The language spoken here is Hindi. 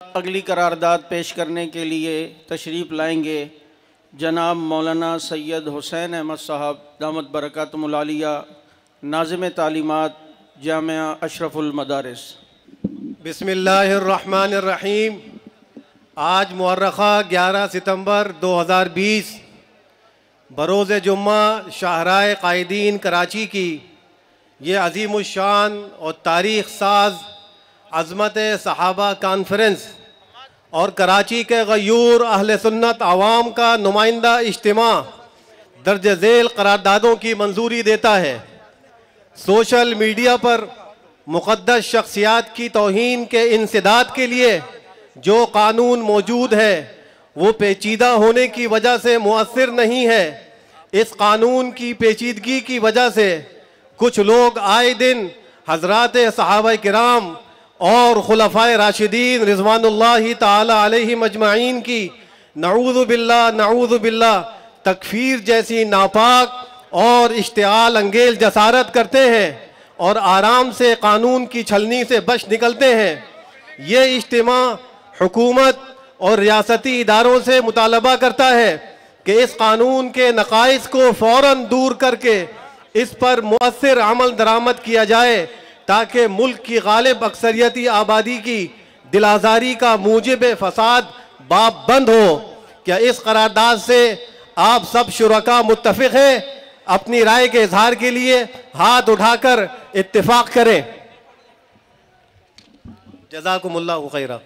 अगली करारदाद पेश करने के लिए तशरीफ़ लाएंगे जनाब मौलाना सैयद हुसैन अहमद साहब दामत बरकातुहुल आलिया, नाज़िम तालीमात जामिया अशरफुल मदारिस। बिस्मिल्लाहिर्रहमानिर्रहीम। आज मुअर्रखा 11 सितंबर 2020 बरोज़ जुम्मा शाहराए कायदीन कराची की ये अज़ीमुश्शान और तारीख़ साज अज़मत सहाबा कॉन्फ्रेंस और कराची के गयूर अहले सुन्नत आवाम का नुमाइंदा इज्तिमा दर्ज झेल करारदादों की मंजूरी देता है। सोशल मीडिया पर मुक़द्दस शख्सियात की तौहीन के इंसदाद के लिए जो कानून मौजूद है वो पेचीदा होने की वजह से मुअस्सिर नहीं है। इस कानून की पेचीदगी की वजह से कुछ लोग आए दिन हज़रात सहाबा किराम और खुलफ़ाए राशिदीन रिज़वानुल्लाहि ताला अलैहिम अजमाइन की नऊज़ु बिल्लाह तकफ़ीर जैसी नापाक और इश्तिआल अंगेज़ जसारत करते हैं और आराम से कानून की छलनी से बच निकलते हैं। ये इज्तिमा हुकूमत और रियासती इदारों से मुतालबा करता है कि इस कानून के नक़ाइस को फ़ौरन दूर करके इस पर मुअस्सिर अमल दरामद किया जाए ताकि मुल्क की गालिब अक्सरियती आबादी की दिल आज़ारी का मूजिब फसाद बाब बंद हो। क्या इस करारदाद से आप सब शुरका मुत्तफ़िक़ हैं? अपनी राय के इजहार के लिए हाथ उठाकर इत्तिफाक करें। जज़ाकुमुल्लाहु खैरा।